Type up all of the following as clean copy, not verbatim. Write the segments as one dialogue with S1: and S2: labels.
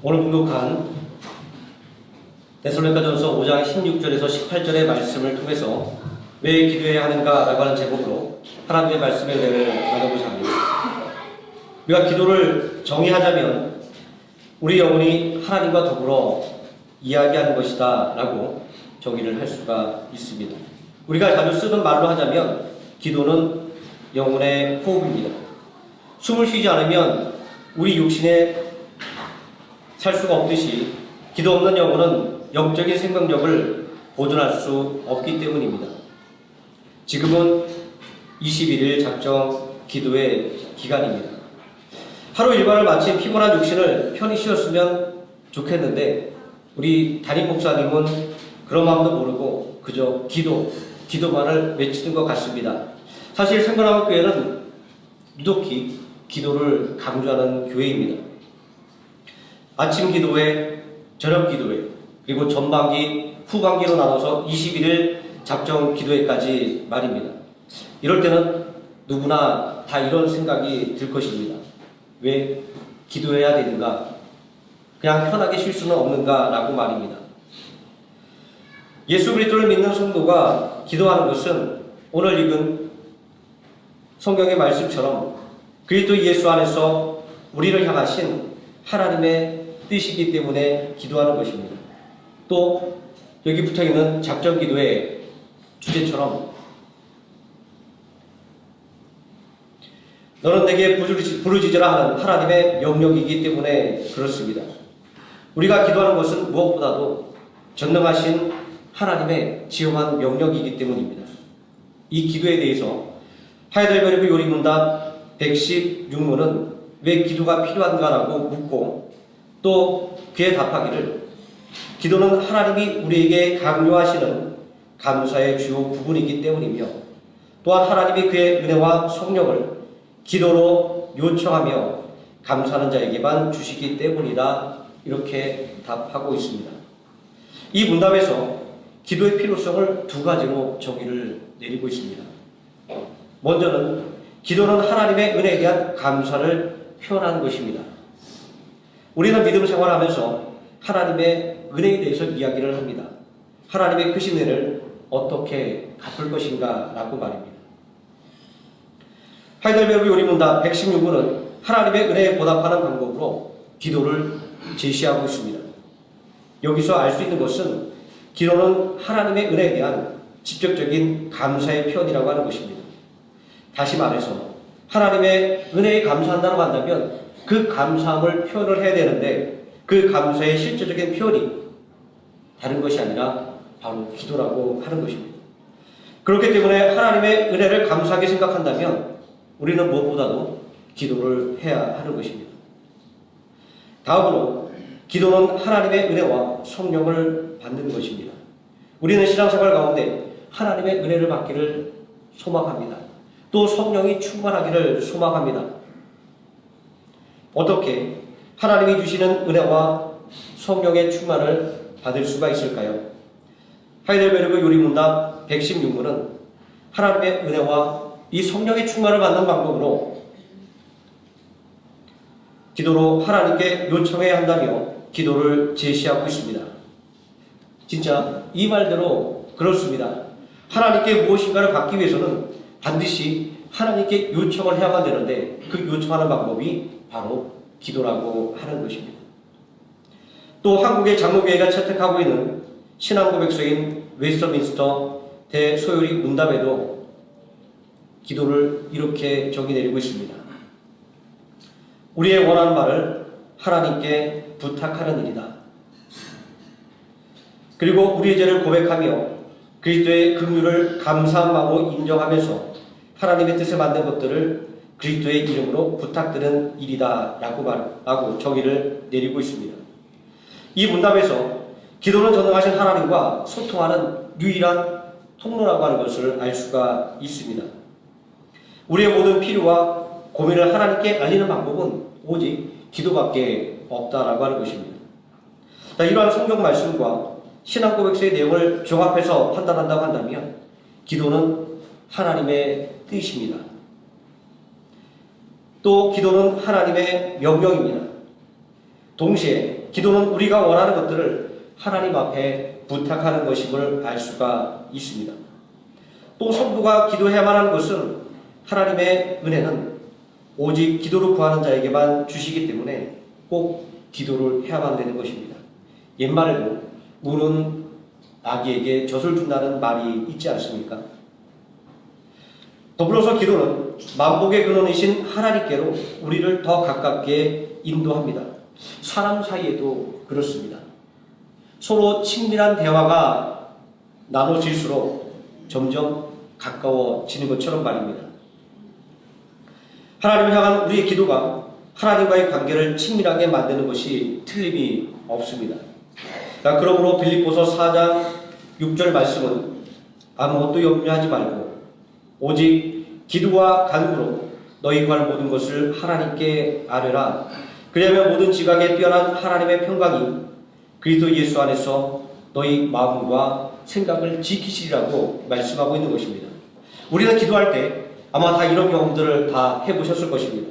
S1: 오늘 공독한 데살로니가전서 5장 16절에서 18절의 말씀을 통해서 왜 기도해야 하는가라고 하는 제목으로 하나님의 말씀의 은혜를 나누고자 합니다. 우리가 기도를 정의하자면 우리 영혼이 하나님과 더불어 이야기하는 것이다 라고 정의를 할 수가 있습니다. 우리가 자주 쓰는 말로 하자면 기도는 영혼의 호흡입니다. 숨을 쉬지 않으면 우리 육신에 살 수가 없듯이 기도 없는 영혼은 영적인 생명력을 보존할 수 없기 때문입니다. 지금은 21일 작정 기도의 기간입니다. 하루 일과를 마친 피곤한 육신을 편히 쉬었으면 좋겠는데 우리 담임 목사님은 그런 마음도 모르고 그저 기도만을 외치는 것 같습니다. 사실 생명나무교회는 유독히 기도를 강조하는 교회입니다. 아침 기도회, 저녁 기도회, 그리고 전반기, 후반기로 나눠서 21일 작정 기도회까지 말입니다. 이럴 때는 누구나 다 이런 생각이 들 것입니다. 왜 기도해야 되는가? 그냥 편하게 쉴 수는 없는가? 라고 말입니다. 예수 그리스도를 믿는 성도가 기도하는 것은 오늘 읽은 성경의 말씀처럼 그리스도 예수 안에서 우리를 향하신 하나님의 뜻이기 때문에 기도하는 것입니다. 또 여기 붙어있는 작정 기도의 주제처럼 너는 내게 부르짖으라 하는 하나님의 명령이기 때문에 그렇습니다. 우리가 기도하는 것은 무엇보다도 전능하신 하나님의 지엄한 명령이기 때문입니다. 이 기도에 대해서 하이델베르그 요리문답 116문은 왜 기도가 필요한가라고 묻고 또 그에 답하기를 기도는 하나님이 우리에게 강요하시는 감사의 주요 부분이기 때문이며 또한 하나님이 그의 은혜와 성령을 기도로 요청하며 감사하는 자에게만 주시기 때문이다. 이렇게 답하고 있습니다. 이 문답에서 기도의 필요성을 두 가지로 정의를 내리고 있습니다. 먼저는 기도는 하나님의 은혜에 대한 감사를 표현하는 것입니다. 우리는 믿음 생활하면서 하나님의 은혜에 대해서 이야기를 합니다. 하나님의 크신 은혜를 어떻게 갚을 것인가 라고 말입니다. 하이델베르그 요리문답 116문은 하나님의 은혜에 보답하는 방법으로 기도를 제시하고 있습니다. 여기서 알 수 있는 것은 기도는 하나님의 은혜에 대한 직접적인 감사의 표현이라고 하는 것입니다. 다시 말해서 하나님의 은혜에 감사한다고 한다면 그 감사함을 표현을 해야 되는데 그 감사의 실제적인 표현이 다른 것이 아니라 바로 기도라고 하는 것입니다. 그렇기 때문에 하나님의 은혜를 감사하게 생각한다면 우리는 무엇보다도 기도를 해야 하는 것입니다. 다음으로 기도는 하나님의 은혜와 성령을 받는 것입니다. 우리는 신앙생활 가운데 하나님의 은혜를 받기를 소망합니다. 또 성령이 충만하기를 소망합니다. 어떻게 하나님이 주시는 은혜와 성령의 충만을 받을 수가 있을까요? 하이델베르그 요리문답 116문은 하나님의 은혜와 이 성령의 충만을 받는 방법으로 기도로 하나님께 요청해야 한다며 기도를 제시하고 있습니다. 진짜 이 말대로 그렇습니다. 하나님께 무엇인가를 받기 위해서는 반드시 하나님께 요청을 해야만 되는데 그 요청하는 방법이 바로 기도라고 하는 것입니다. 또 한국의 장로교회가 채택하고 있는 신앙고백서인 웨스터민스터 대소요리 문답에도 기도를 이렇게 정의 내리고 있습니다. 우리의 원하는 바를 하나님께 부탁하는 일이다. 그리고 우리의 죄를 고백하며 그리스도의 긍휼을 감사한 마음으로 인정하면서 하나님의 뜻에 맞는 것들을 그리스도의 이름으로 부탁드리는 일이다 라고 정의를 내리고 있습니다. 이 문답에서 기도는 전능하신 하나님과 소통하는 유일한 통로라고 하는 것을 알 수가 있습니다. 우리의 모든 필요와 고민을 하나님께 알리는 방법은 오직 기도밖에 없다라고 하는 것입니다. 자, 이러한 성경 말씀과 신앙 고백서의 내용을 종합해서 판단한다고 한다면 기도는 하나님의 뜻입니다. 또 기도는 하나님의 명령입니다. 동시에 기도는 우리가 원하는 것들을 하나님 앞에 부탁하는 것임을 알 수가 있습니다. 또 성도가 기도해야만 하는 것은 하나님의 은혜는 오직 기도로 구하는 자에게만 주시기 때문에 꼭 기도를 해야만 되는 것입니다. 옛말에도 무는 아기에게 젖을 준다는 말이 있지 않습니까? 더불어서 기도는 만복의 근원이신 하나님께로 우리를 더 가깝게 인도합니다. 사람 사이에도 그렇습니다. 서로 친밀한 대화가 나눠질수록 점점 가까워지는 것처럼 말입니다. 하나님을 향한 우리의 기도가 하나님과의 관계를 친밀하게 만드는 것이 틀림이 없습니다. 그러므로 빌립보서 4장 6절 말씀은 아무것도 염려하지 말고 오직 기도와 간구로 너희 구할 모든 것을 하나님께 아뢰라. 그리하면 모든 지각에 뛰어난 하나님의 평강이 그리스도 예수 안에서 너희 마음과 생각을 지키시리라고 말씀하고 있는 것입니다. 우리는 기도할 때 아마 다 이런 경험들을 다 해보셨을 것입니다.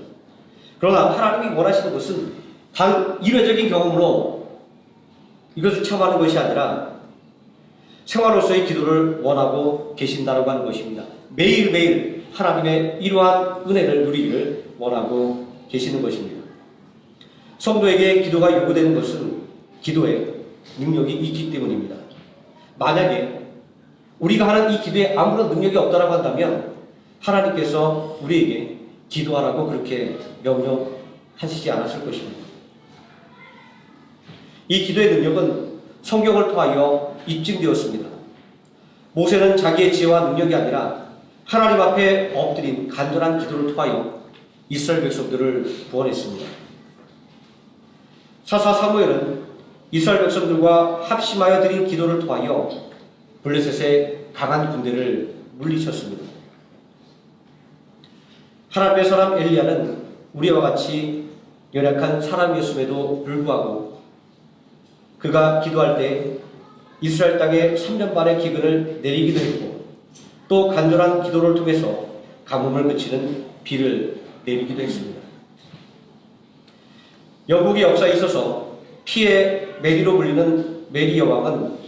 S1: 그러나 하나님이 원하시는 것은 단 일회적인 경험으로 이것을 참하는 것이 아니라 생활로서의 기도를 원하고 계신다고 하는 것입니다. 매일매일 하나님의 이러한 은혜를 누리기를 원하고 계시는 것입니다. 성도에게 기도가 요구되는 것은 기도에 능력이 있기 때문입니다. 만약에 우리가 하는 이 기도에 아무런 능력이 없다고 한다면 하나님께서 우리에게 기도하라고 그렇게 명령하시지 않았을 것입니다. 이 기도의 능력은 성경을 통하여 입증되었습니다. 모세는 자기의 지혜와 능력이 아니라 하나님 앞에 엎드린 간절한 기도를 통하여 이스라엘 백성들을 구원했습니다. 사사 사무엘은 이스라엘 백성들과 합심하여 드린 기도를 통하여 블레셋의 강한 군대를 물리쳤습니다. 하나님의 사람 엘리야는 우리와 같이 연약한 사람이었음에도 불구하고 그가 기도할 때 이스라엘 땅에 3년 반의 기근을 내리기도 했고 또 간절한 기도를 통해서 가뭄을 그치는 비를 내리기도 했습니다. 영국의 역사에 있어서 피의 메리로 불리는 메리 여왕은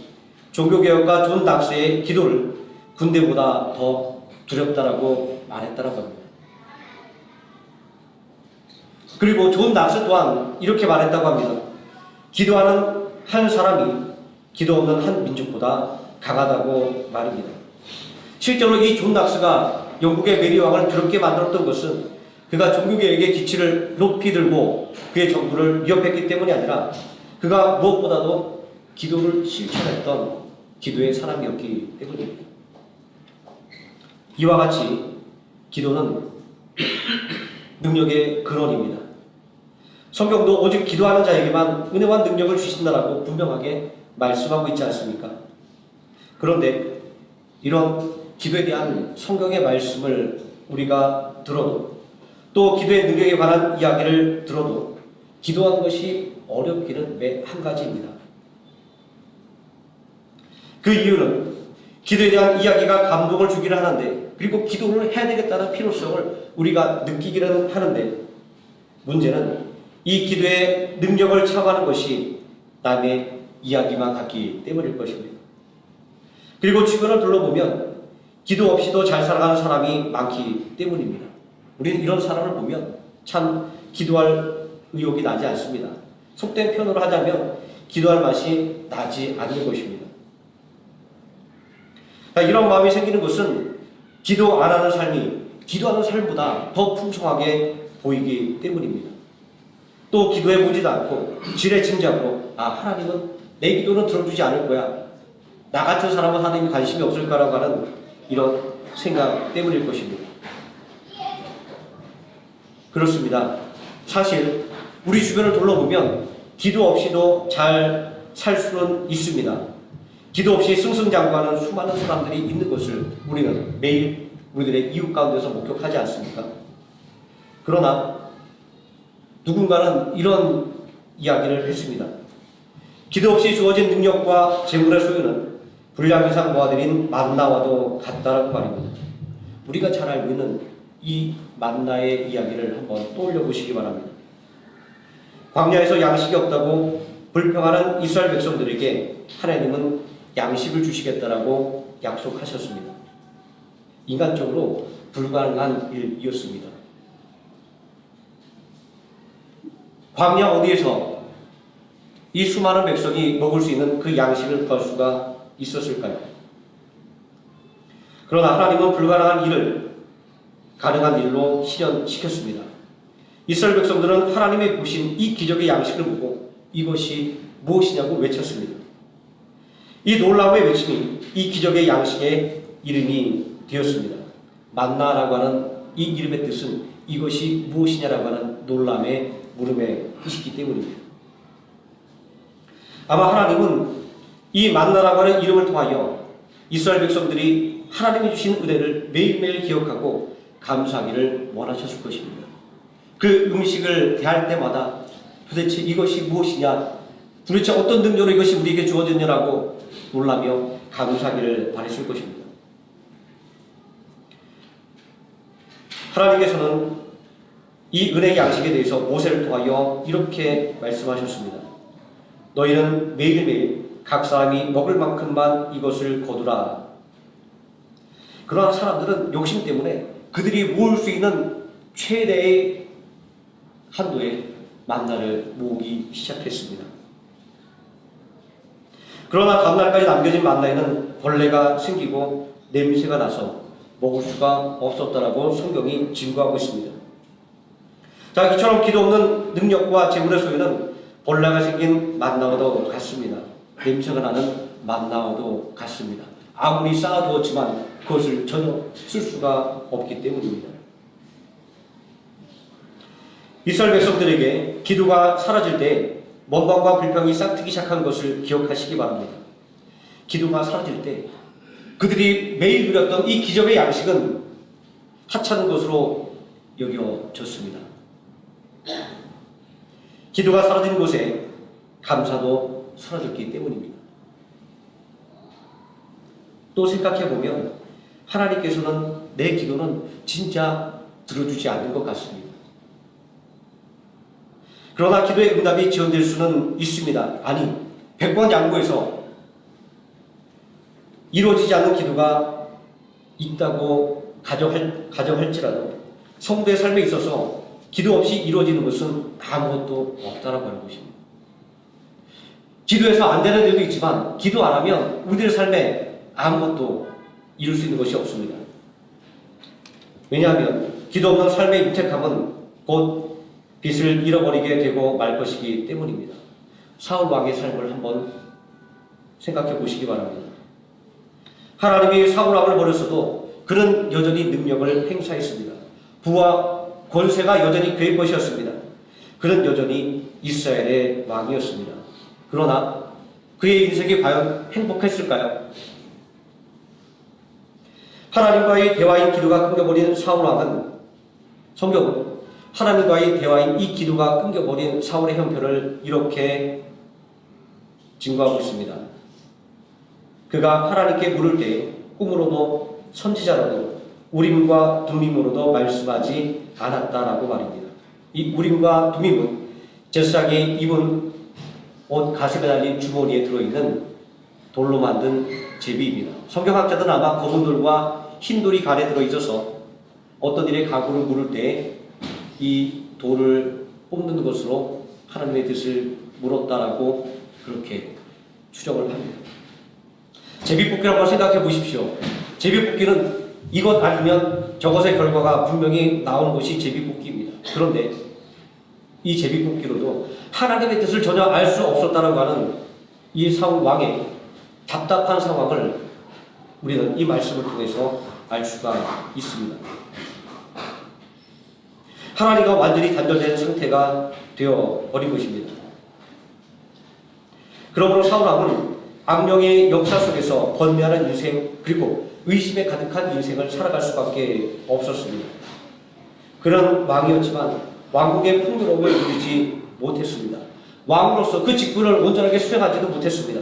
S1: 종교개혁가 존 낙스의 기도를 군대보다 더 두렵다라고 말했다고 합니다. 그리고 존 낙스 또한 이렇게 말했다고 합니다. 기도하는 한 사람이 기도 없는 한 민족보다 강하다고 말입니다. 실제로 이 존 낙스가 영국의 메리 왕을 두렵게 만들었던 것은 그가 종교개혁의 기치를 높이 들고 그의 정부를 위협했기 때문이 아니라 그가 무엇보다도 기도를 실천했던 기도의 사람이었기 때문입니다. 이와 같이 기도는 능력의 근원입니다. 성경도 오직 기도하는 자에게만 은혜와 능력을 주신다라고 분명하게 말씀하고 있지 않습니까? 그런데 이런 기도에 대한 성경의 말씀을 우리가 들어도 또 기도의 능력에 관한 이야기를 들어도 기도하는 것이 어렵기는 매 한 가지입니다. 그 이유는 기도에 대한 이야기가 감동을 주기는 하는데 그리고 기도를 해야 되겠다는 필요성을 우리가 느끼기는 하는데 문제는 이 기도의 능력을 참아하는 것이 남의 이야기만 같기 때문일 것입니다. 그리고 주변을 둘러보면 기도 없이도 잘 살아가는 사람이 많기 때문입니다. 우리는 이런 사람을 보면 참 기도할 의욕이 나지 않습니다. 속된 표현으로 하자면 기도할 맛이 나지 않는 것입니다. 이런 마음이 생기는 것은 기도 안 하는 삶이 기도하는 삶보다 더 풍성하게 보이기 때문입니다. 또 기도해보지도 않고 지레짐작으로 하나님은 내 기도는 들어주지 않을 거야. 나 같은 사람은 하나님이 관심이 없을 거라고 하는 이런 생각 때문일 것입니다. 그렇습니다. 사실 우리 주변을 둘러보면 기도 없이도 잘 살 수는 있습니다. 기도 없이 승승장구하는 수많은 사람들이 있는 것을 우리는 매일 우리들의 이웃 가운데서 목격하지 않습니까? 그러나 누군가는 이런 이야기를 했습니다. 기도 없이 주어진 능력과 재물의 소유는 분량 이상 모아들인 만나와도 같다라고 말입니다. 우리가 잘 알고 있는 이 만나의 이야기를 한번 떠올려 보시기 바랍니다. 광야에서 양식이 없다고 불평하는 이스라엘 백성들에게 하나님은 양식을 주시겠다라고 약속하셨습니다. 인간적으로 불가능한 일이었습니다. 광야 어디에서 이 수많은 백성이 먹을 수 있는 그 양식을 구할 수가 있었을까요? 그러나 하나님은 불가능한 일을 가능한 일로 실현시켰습니다. 이스라엘 백성들은 하나님의 보신 이 기적의 양식을 보고 이것이 무엇이냐고 외쳤습니다. 이 놀라움의 외침이 이 기적의 양식의 이름이 되었습니다. 만나라고 하는 이 이름의 뜻은 이것이 무엇이냐라고 하는 놀람의 물음에 있기 때문입니다. 아마 하나님은 이 만나라고 하는 이름을 통하여 이스라엘 백성들이 하나님이 주신 은혜를 매일매일 기억하고 감사하기를 원하셨을 것입니다. 그 음식을 대할 때마다 도대체 이것이 무엇이냐, 도대체 어떤 능력으로 이것이 우리에게 주어졌냐라고 놀라며 감사하기를 바랬을 것입니다. 하나님께서는 이 은혜의 양식에 대해서 모세를 통하여 이렇게 말씀하셨습니다. 너희는 매일매일 각 사람이 먹을 만큼만 이것을 거두라. 그러나 사람들은 욕심 때문에 그들이 모을 수 있는 최대의 한도의 만나를 모으기 시작했습니다. 그러나 다음날까지 남겨진 만나에는 벌레가 생기고 냄새가 나서 먹을 수가 없었다라고 성경이 증거하고 있습니다. 자, 이처럼 기도 없는 능력과 재물의 소유는 벌레가 생긴 만나와도 같습니다. 냄새가 나는 만나와도 같습니다. 아무리 쌓아두었지만 그것을 전혀 쓸 수가 없기 때문입니다. 이스라엘 백성들에게 기도가 사라질 때 원망과 불평이 싹트기 시작한 것을 기억하시기 바랍니다. 기도가 사라질 때 그들이 매일 누렸던 이 기적의 양식은 하찮은 것으로 여겨졌습니다. 기도가 사라진 곳에 감사도 사라졌기 때문입니다. 또 생각해보면 하나님께서는 내 기도는 진짜 들어주지 않는 것 같습니다. 그러나 기도의 응답이 지연될 수는 있습니다. 아니, 백번양보해서 이루어지지 않는 기도가 있다고 가정할지라도 성도의 삶에 있어서 기도 없이 이루어지는 것은 아무것도 없다라고 하는 것입니다. 기도해서 안 되는 일도 있지만 기도 안 하면 우리들의 삶에 아무것도 이룰 수 있는 것이 없습니다. 왜냐하면 기도 없는 삶의 유택함은 곧 빛을 잃어버리게 되고 말 것이기 때문입니다. 사울 왕의 삶을 한번 생각해 보시기 바랍니다. 하나님이 사울 왕을 버렸어도 그는 여전히 능력을 행사했습니다. 부와 권세가 여전히 그의 것이었습니다. 그는 여전히 이스라엘의 왕이었습니다. 그러나 그의 인생이 과연 행복했을까요? 하나님과의 대화인 기도가 끊겨버린 사울 왕은, 성경은 하나님과의 대화인 이 기도가 끊겨버린 사울의 형편을 이렇게 증거하고 있습니다. 그가 하나님께 물을 때 꿈으로도 선지자로도 우림과 둠밈으로도 말씀하지 않았다라고 말입니다. 이 우림과 둠밈은 제사장이 입은 옷 가슴에 달린 주머니에 들어있는 돌로 만든 제비입니다. 성경학자들은 아마 검은 돌과 흰 돌이 간에 들어있어서 어떤 일에 가구를 물을 때 이 돌을 뽑는 것으로 하나님의 뜻을 물었다라고 그렇게 추정을 합니다. 제비뽑기를 한번 생각해 보십시오. 제비뽑기는 이것 아니면 저것의 결과가 분명히 나오는 것이 제비뽑기입니다. 그런데 이 제비뽑기로도 하나님의 뜻을 전혀 알 수 없었다라고 하는 이 사울 왕의 답답한 상황을 우리는 이 말씀을 통해서 알 수가 있습니다. 하나님과 완전히 단절된 상태가 되어버린 것입니다. 그러므로 사울 왕은 악령의 역사 속에서 번뇌하는 인생, 그리고 의심에 가득한 인생을 살아갈 수밖에 없었습니다. 그런 왕이었지만 왕국의 풍요로움을 누리지 못했습니다. 왕으로서 그 직분을 온전하게 수행하지도 못했습니다.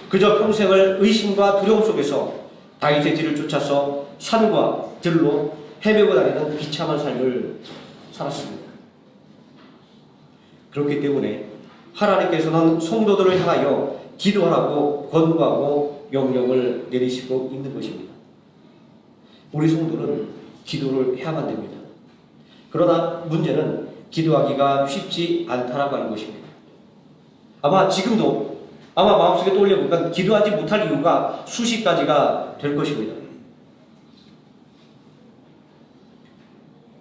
S1: 그저 평생을 의심과 두려움 속에서 다윗의 뒤를 쫓아서 산과 들로 헤매고 다니는 비참한 삶을 살았습니다. 그렇기 때문에 하나님께서는 성도들을 향하여 기도하라고 권고하고 명령을 내리시고 있는 것입니다. 우리 성도는 기도를 해야만 됩니다. 그러나 문제는 기도하기가 쉽지 않다라고 하는 것입니다. 아마 지금도 마음속에 떠올려보니까 기도하지 못할 이유가 수십 가지가 될 것입니다.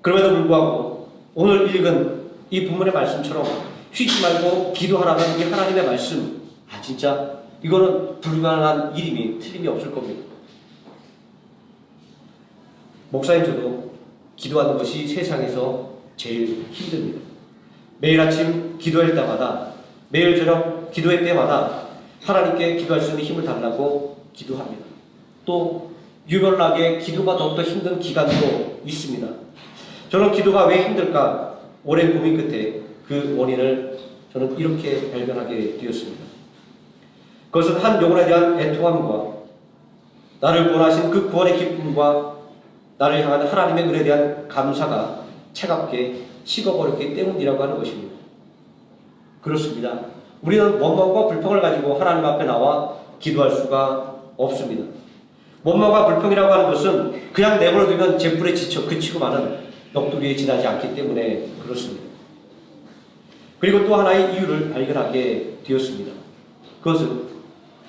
S1: 그럼에도 불구하고 오늘 읽은 이 본문의 말씀처럼 쉬지 말고 기도하라는 이 하나님의 말씀, 진짜 이거는 불가능한 일임이 틀림이 없을 겁니다. 목사인 저도 기도하는 것이 세상에서 제일 힘듭니다. 매일 아침 기도할 때마다, 매일 저녁 기도할 때마다 하나님께 기도할 수 있는 힘을 달라고 기도합니다. 또 유별나게 기도가 더욱더 힘든 기간도 있습니다. 저는 기도가 왜 힘들까? 오랜 고민 끝에 그 원인을 저는 이렇게 발견하게 되었습니다. 그것은 한 영혼에 대한 애통함과 나를 구원하신 그 구원의 기쁨과 나를 향한 하나님의 은혜에 대한 감사가 차갑게 식어버렸기 때문이라고 하는 것입니다. 그렇습니다. 우리는 원망과 불평을 가지고 하나님 앞에 나와 기도할 수가 없습니다. 원망과 불평이라고 하는 것은 그냥 내버려두면 재물에 지쳐 그치고 마는 넋두리에 지나지 않기 때문에 그렇습니다. 그리고 또 하나의 이유를 발견하게 되었습니다. 그것은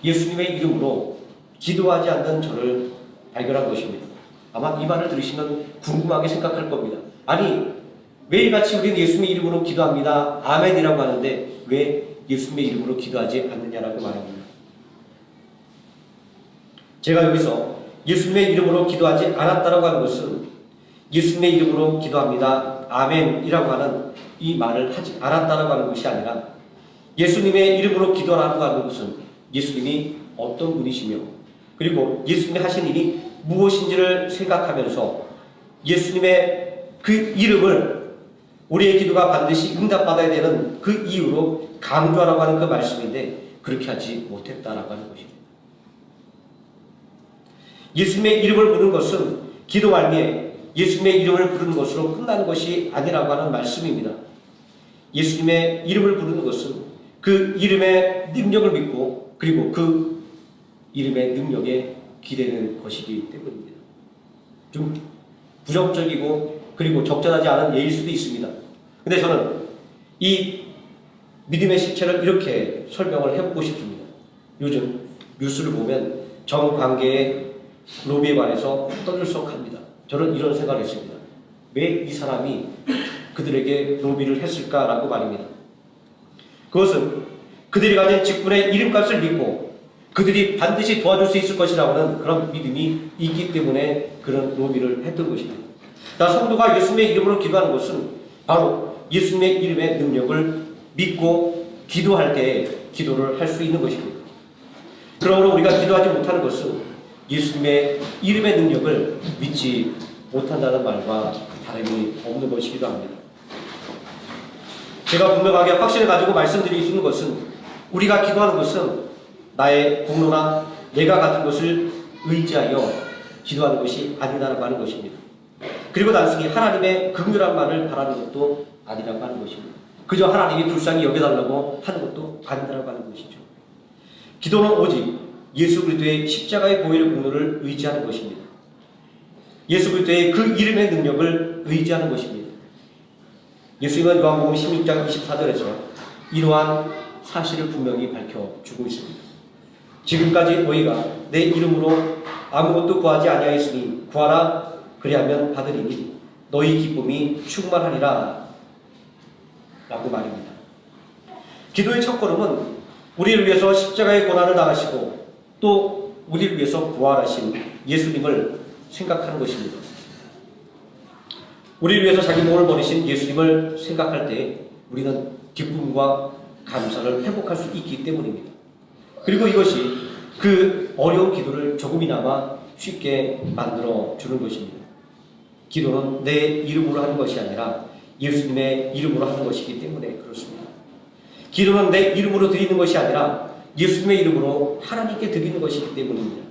S1: 예수님의 이름으로 기도하지 않는 저를 발견한 것입니다. 아마 이 말을 들으시면 궁금하게 생각할 겁니다. 아니, 매일같이 우리는 예수님의 이름으로 기도합니다. 아멘이라고 하는데 왜 예수님의 이름으로 기도하지 않느냐라고 말합니다. 제가 여기서 예수님의 이름으로 기도하지 않았다라고 하는 것은 예수님의 이름으로 기도합니다. 아멘이라고 하는 이 말을 하지 않았다라고 하는 것이 아니라 예수님의 이름으로 기도하라고 하는 것은 예수님이 어떤 분이시며 그리고 예수님이 하신 일이 무엇인지를 생각하면서 예수님의 그 이름을 우리의 기도가 반드시 응답받아야 되는 그 이유로 강조하라고 하는 그 말씀인데 그렇게 하지 못했다라고 하는 것입니다. 예수님의 이름을 부르는 것은 기도 말미에 예수님의 이름을 부르는 것으로 끝나는 것이 아니라고 하는 말씀입니다. 예수님의 이름을 부르는 것은 그 이름의 능력을 믿고 그리고 그 이름의 능력에 기대는 것이기 때문입니다. 좀 부정적이고 그리고 적절하지 않은 예일 수도 있습니다. 근데 저는 이 믿음의 실체를 이렇게 설명을 해보고 싶습니다. 요즘 뉴스를 보면 정관계의 로비에 관해서 떠들썩합니다. 저는 이런 생각을 했습니다. 왜 이 사람이 그들에게 로비를 했을까라고 말입니다. 그것은 그들이 가진 직분의 이름값을 믿고 그들이 반드시 도와줄 수 있을 것이라고 하는 그런 믿음이 있기 때문에 그런 로비를 했던 것입니다. 성도가 예수님의 이름으로 기도하는 것은 바로 예수님의 이름의 능력을 믿고 기도할 때 기도를 할 수 있는 것입니다. 그러므로 우리가 기도하지 못하는 것은 예수님의 이름의 능력을 믿지 못한다는 말과 다름이 없는 것이기도 합니다. 제가 분명하게 확신을 가지고 말씀드릴 수 있는 것은 우리가 기도하는 것은 나의 공로나 내가 가진 것을 의지하여 기도하는 것이 아니다라고 하는 것입니다. 그리고 단순히 하나님의 긍휼한 말을 바라는 것도 아니라고 하는 것입니다. 그저 하나님이 불쌍히 여겨달라고 하는 것도 아니다라고 하는 것이죠. 기도는 오직 예수 그리스도의 십자가의 보혈의 공로를 의지하는 것입니다. 예수 그리스도의 그 이름의 능력을 의지하는 것입니다. 예수님은 요한복음 16장 24절에서 이러한 사실을 분명히 밝혀주고 있습니다. 지금까지 너희가 내 이름으로 아무것도 구하지 아니하였으니 구하라 그리하면 받으리니 너희 기쁨이 충만하리라 라고 말입니다. 기도의 첫 걸음은 우리를 위해서 십자가의 고난을 당하시고 또 우리를 위해서 부활하신 예수님을 생각하는 것입니다. 우리를 위해서 자기 몸을 버리신 예수님을 생각할 때 우리는 기쁨과 감사를 회복할 수 있기 때문입니다. 그리고 이것이 그 어려운 기도를 조금이나마 쉽게 만들어 주는 것입니다. 기도는 내 이름으로 하는 것이 아니라 예수님의 이름으로 하는 것이기 때문에 그렇습니다. 기도는 내 이름으로 드리는 것이 아니라 예수님의 이름으로 하나님께 드리는 것이기 때문입니다.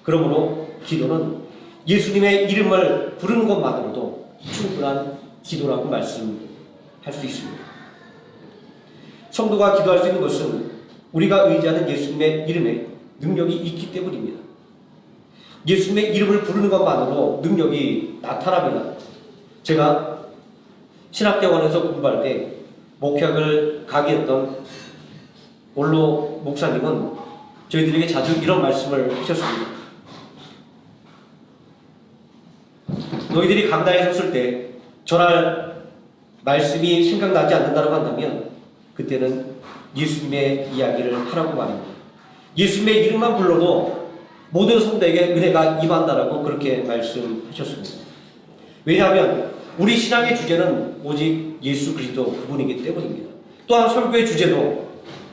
S1: 그러므로 기도는 예수님의 이름을 부르는 것만으로도 충분한 기도라고 말씀할 수 있습니다. 성도가 기도할 수 있는 것은 우리가 의지하는 예수님의 이름에 능력이 있기 때문입니다. 예수님의 이름을 부르는 것만으로 능력이 나타납니다. 제가 신학대원에서 공부할 때 목회학을 강의했던 원로 목사님은 저희들에게 자주 이런 말씀을 하셨습니다. 너희들이 강단에 섰을 때 전할 말씀이 생각나지 않는다고 한다면 그때는 예수님의 이야기를 하라고 말입니다. 예수님의 이름만 불러도 모든 성도에게 은혜가 임한다라고 그렇게 말씀하셨습니다. 왜냐하면 우리 신앙의 주제는 오직 예수 그리스도 그분이기 때문입니다. 또한 설교의 주제도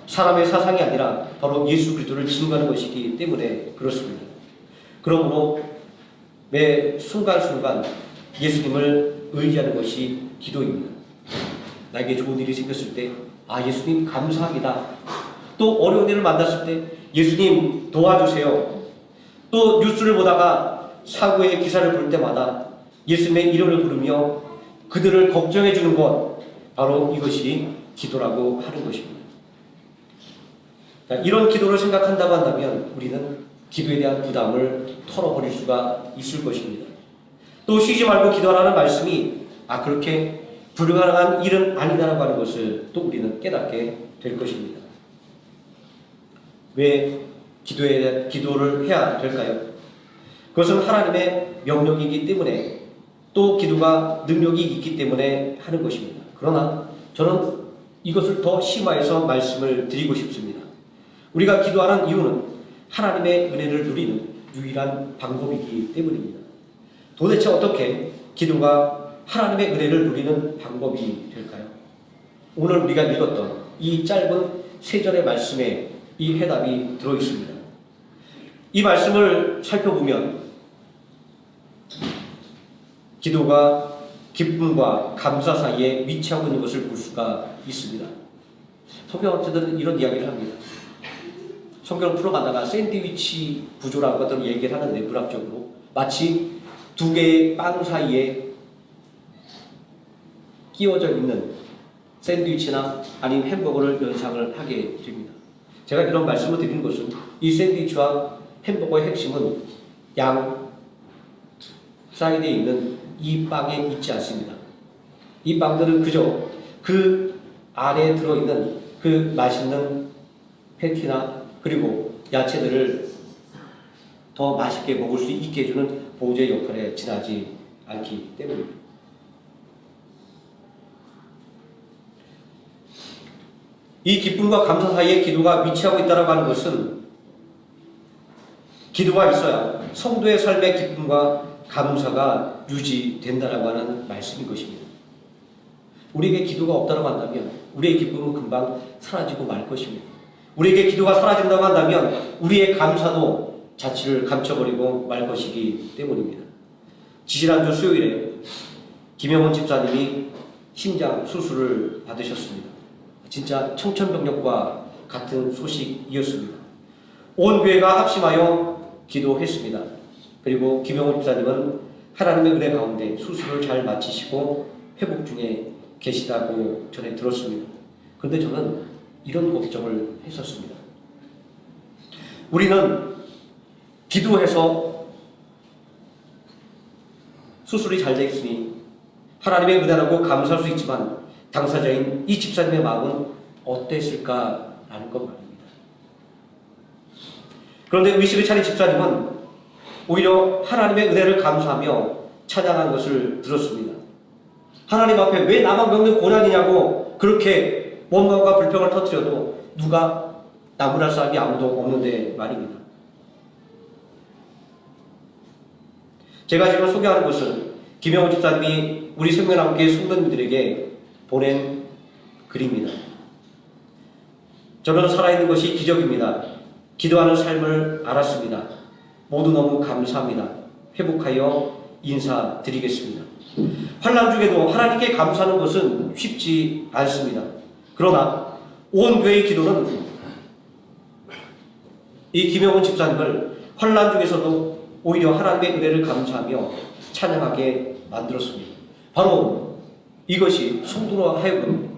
S1: 사람의 사상이 아니라 바로 예수 그리스도를 증거하는 것이기 때문에 그렇습니다. 그러므로 매 순간순간 예수님을 의지하는 것이 기도입니다. 나에게 좋은 일이 생겼을 때 예수님 감사합니다. 또 어려운 일을 만났을 때 예수님 도와주세요. 또 뉴스를 보다가 사고의 기사를 볼 때마다 예수님의 이름을 부르며 그들을 걱정해 주는 것, 바로 이것이 기도라고 하는 것입니다. 이런 기도를 생각한다고 한다면 우리는 기도에 대한 부담을 털어버릴 수가 있을 것입니다. 또 쉬지 말고 기도하라는 말씀이 그렇게 불가능한 일은 아니다라고 하는 것을 또 우리는 깨닫게 될 것입니다. 왜 기도를 해야 될까요? 그것은 하나님의 명령이기 때문에 또 기도가 능력이 있기 때문에 하는 것입니다. 그러나 저는 이것을 더 심화해서 말씀을 드리고 싶습니다. 우리가 기도하는 이유는 하나님의 은혜를 누리는 유일한 방법이기 때문입니다. 도대체 어떻게 기도가 하나님의 은혜를 누리는 방법이 될까요? 오늘 우리가 읽었던 이 짧은 3절의 말씀에 이 해답이 들어있습니다. 이 말씀을 살펴보면 기도가 기쁨과 감사 사이에 위치하고 있는 것을 볼 수가 있습니다. 성경학자들은 이런 이야기를 합니다. 성경을 풀어가다가 샌드위치 구조라는 것들을 얘기를 하는데 문학적으로 마치 2개의 빵 사이에 끼워져 있는 샌드위치나 아니면 햄버거를 연상을 하게 됩니다. 제가 이런 말씀을 드리는 것은 이 샌드위치와 햄버거의 핵심은 양 사이드에 있는 이 빵에 있지 않습니다. 이 빵들은 그저 그 안에 들어있는 그 맛있는 패티나 그리고 야채들을 더 맛있게 먹을 수 있게 해주는 보조의 역할에 지나지 않기 때문입니다. 이 기쁨과 감사 사이에 기도가 위치하고 있다고 하는 것은 기도가 있어야 성도의 삶의 기쁨과 감사가 유지된다라고 하는 말씀인 것입니다. 우리에게 기도가 없다고 한다면 우리의 기쁨은 금방 사라지고 말 것입니다. 우리에게 기도가 사라진다고 한다면 우리의 감사도 자취를 감춰버리고 말 것이기 때문입니다. 지지난주 수요일에 김영원 집사님이 심장 수술을 받으셨습니다. 진짜 청천벽력과 같은 소식이었습니다. 온 교회가 합심하여 기도했습니다. 그리고 김영원 집사님은 하나님의 은혜 가운데 수술을 잘 마치시고 회복 중에 계시다고 전해 들었습니다. 그런데 저는 이런 걱정을 했었습니다. 우리는 기도해서 수술이 잘 됐으니 하나님의 은혜라고 감사할 수 있지만 당사자인 이 집사님의 마음은 어땠을까라는 것 말입니다. 그런데 의식을 차린 집사님은 오히려 하나님의 은혜를 감사하며 찬양한 것을 들었습니다. 하나님 앞에 왜 나만 겪는 고난이냐고 그렇게 원망과 불평을 터뜨려도 누가 나무랄 사람이 아무도 없는데 말입니다. 제가 지금 소개하는 것은 김영호 집사님이 우리 생명함께 성도님들에게 보낸 글입니다. 저는 살아있는 것이 기적입니다. 기도하는 삶을 알았습니다. 모두 너무 감사합니다. 회복하여 인사드리겠습니다. 환난 중에도 하나님께 감사하는 것은 쉽지 않습니다. 그러나 온 교회의 기도는 이 김영훈 집사님을 환난 중에서도 오히려 하나님의 은혜를 감사하며 찬양하게 만들었습니다. 바로 이것이 성도로 하여금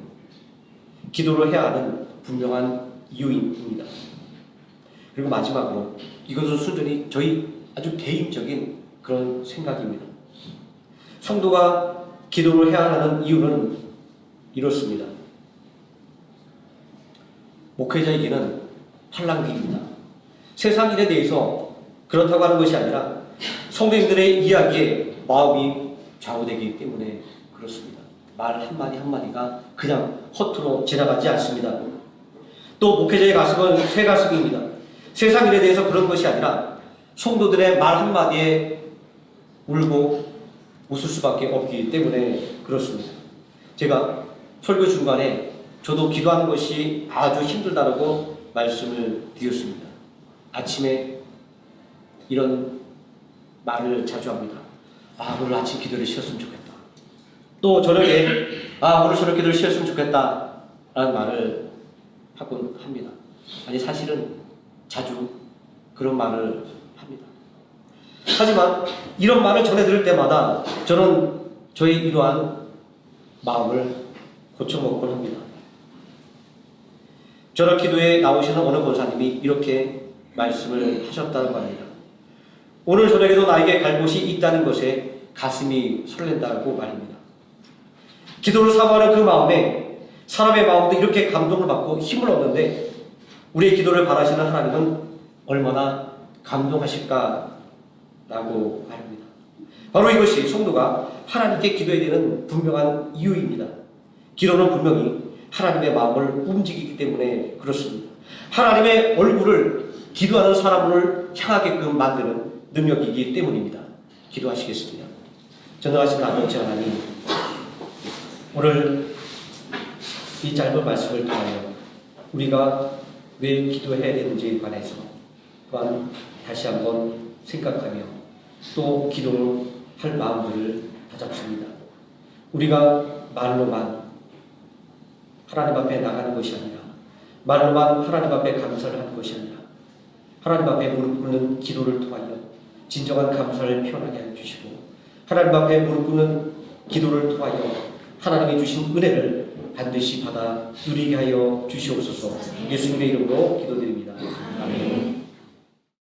S1: 기도를 해야 하는 분명한 이유입니다. 그리고 마지막으로 이것은 순전히 저희 아주 개인적인 그런 생각입니다. 성도가 기도를 해야 하는 이유는 이렇습니다. 목회자에게는 팔랑귀입니다. 세상 일에 대해서 그렇다고 하는 것이 아니라 성도님들의 이야기에 마음이 좌우되기 때문에 그렇습니다. 말 한마디 한마디가 그냥 허투루 지나가지 않습니다. 또 목회자의 가슴은 새 가슴입니다. 세상 일에 대해서 그런 것이 아니라 성도들의 말 한마디에 울고 웃을 수밖에 없기 때문에 그렇습니다. 제가 설교 중간에 저도 기도하는 것이 아주 힘들다고 말씀을 드렸습니다. 아침에 이런 말을 자주 합니다. 오늘 아침 기도를 쉬었으면 좋겠다. 또 저녁에 오늘 저녁 기도를 쉬었으면 좋겠다 라는 말을 하곤 합니다. 아니 사실은 자주 그런 말을 합니다. 하지만 이런 말을 전해 들을 때마다 저는 저의 이러한 마음을 고쳐먹곤 합니다. 저녁 기도에 나오시는 어느 권사님이 이렇게 말씀을 하셨다는 말입니다. 오늘 저녁에도 나에게 갈 곳이 있다는 것에 가슴이 설렌다고 말입니다. 기도를 사모하는 그 마음에 사람의 마음도 이렇게 감동을 받고 힘을 얻는데 우리의 기도를 바라시는 하나님은 얼마나 감동하실까라고 말합니다. 바로 이것이 성도가 하나님께 기도해야 되는 분명한 이유입니다. 기도는 분명히 하나님의 마음을 움직이기 때문에 그렇습니다. 하나님의 얼굴을 기도하는 사람을 향하게끔 만드는 능력이기 때문입니다. 기도하시겠습니다. 전능하신 아버지 하나님, 오늘 이 짧은 말씀을 통하여 우리가 왜 기도해야 되는지에 관해서 또한 다시 한번 생각하며 또 기도를 할 마음들을 다잡습니다. 우리가 말로만 하나님 앞에 나가는 것이 아니라 말로만 하나님 앞에 감사를 하는 것이 아니라 하나님 앞에 무릎 꿇는 기도를 통하여 진정한 감사를 표현하게 하여 주시고 하나님 앞에 무릎 꿇는 기도를 통하여 하나님이 주신 은혜를 반드시 받아 누리게 하여 주시옵소서. 예수님의 이름으로 기도드립니다. 아멘.